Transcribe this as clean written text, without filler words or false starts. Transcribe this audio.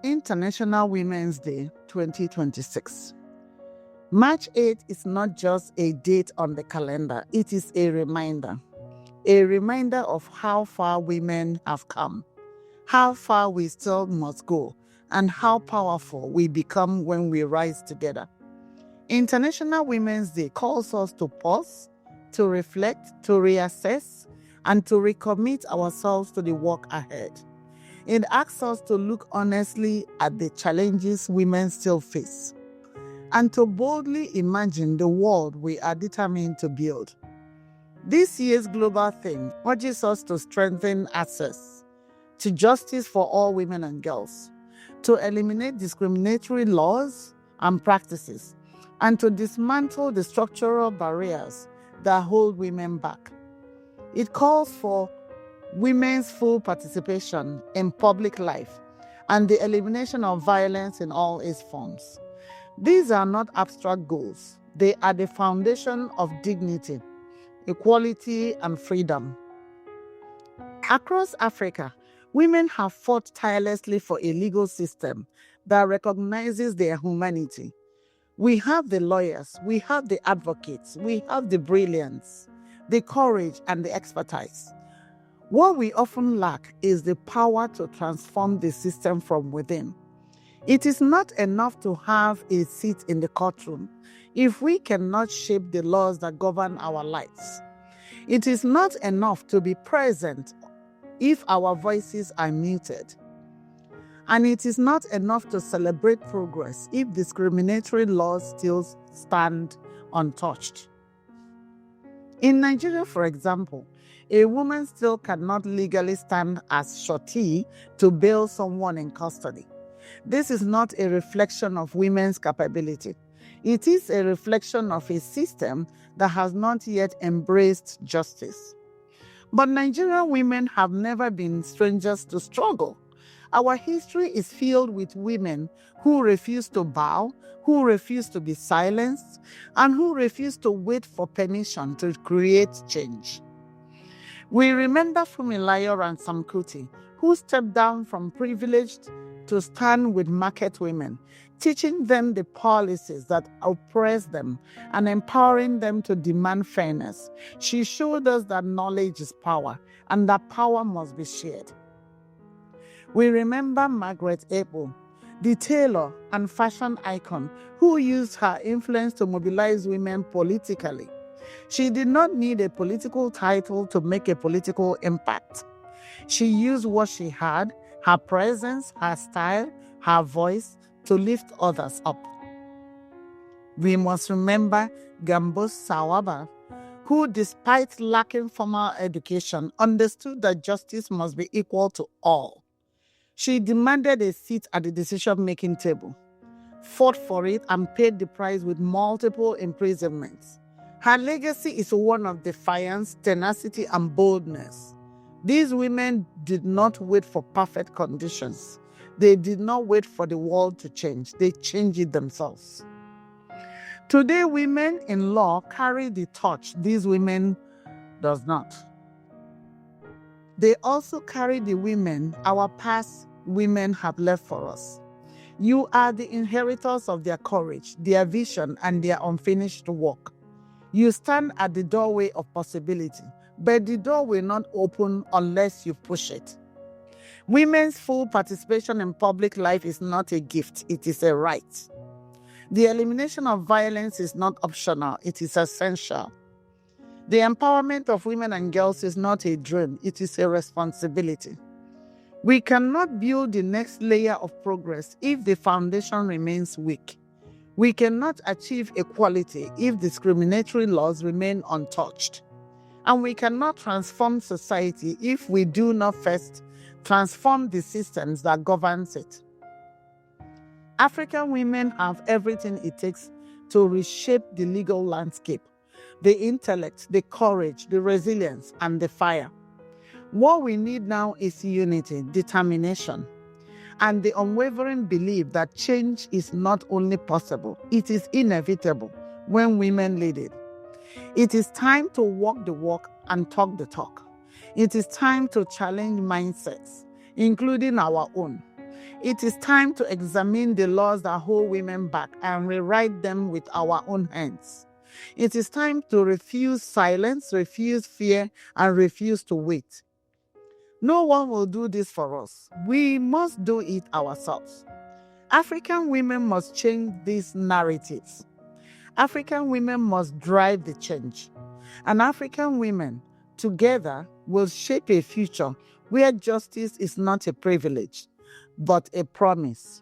International Women's Day 2026. March 8 is not just a date on the calendar, it is a reminder of how far women have come, how far we still must go, and how powerful we become when we rise together. International Women's Day calls us to pause, to reflect, to reassess, and to recommit ourselves to the work ahead. It asks us to look honestly at the challenges women still face and to boldly imagine the world we are determined to build. This year's global theme urges us to strengthen access to justice for all women and girls, to eliminate discriminatory laws and practices, and to dismantle the structural barriers that hold women back. It calls for women's full participation in public life and the elimination of violence in all its forms. These are not abstract goals. They are the foundation of dignity, equality, and freedom. Across Africa, women have fought tirelessly for a legal system that recognizes their humanity. We have the lawyers, we have the advocates, we have the brilliance, the courage, and the expertise. What we often lack is the power to transform the system from within. It is not enough to have a seat in the courtroom if we cannot shape the laws that govern our lives. It is not enough to be present if our voices are muted. And it is not enough to celebrate progress if discriminatory laws still stand untouched. In Nigeria, for example, a woman still cannot legally stand as surety to bail someone in custody. This is not a reflection of women's capability. It is a reflection of a system that has not yet embraced justice. But Nigerian women have never been strangers to struggle. Our history is filled with women who refuse to bow, who refuse to be silenced, and who refuse to wait for permission to create change. We remember Funmilayo Ransome-Kuti, who stepped down from privileged to stand with market women, teaching them the policies that oppress them and empowering them to demand fairness. She showed us that knowledge is power and that power must be shared. We remember Margaret Ekpo, the tailor and fashion icon who used her influence to mobilize women politically. She did not need a political title to make a political impact. She used what she had, her presence, her style, her voice, to lift others up. We must remember Gambo Sawaba, who, despite lacking formal education, understood that justice must be equal to all. She demanded a seat at the decision-making table, fought for it, and paid the price with multiple imprisonments. Her legacy is one of defiance, tenacity, and boldness. These women did not wait for perfect conditions. They did not wait for the world to change. They changed it themselves. Today, women in law carry the torch these women does not. They also carry the women our past women have left for us. You are the inheritors of their courage, their vision, and their unfinished work. You stand at the doorway of possibility, but the door will not open unless you push it. Women's full participation in public life is not a gift, it is a right. The elimination of violence is not optional, it is essential. The empowerment of women and girls is not a dream, it is a responsibility. We cannot build the next layer of progress if the foundation remains weak. We cannot achieve equality if discriminatory laws remain untouched. And we cannot transform society if we do not first transform the systems that governs it. African women have everything it takes to reshape the legal landscape: the intellect, the courage, the resilience, and the fire. What we need now is unity, determination, and the unwavering belief that change is not only possible, it is inevitable when women lead it. It is time to walk the walk and talk the talk. It is time to challenge mindsets, including our own. It is time to examine the laws that hold women back and rewrite them with our own hands. It is time to refuse silence, refuse fear, and refuse to wait. No one will do this for us. We must do it ourselves. African women must change these narratives. African women must drive the change. And African women, together, will shape a future where justice is not a privilege, but a promise.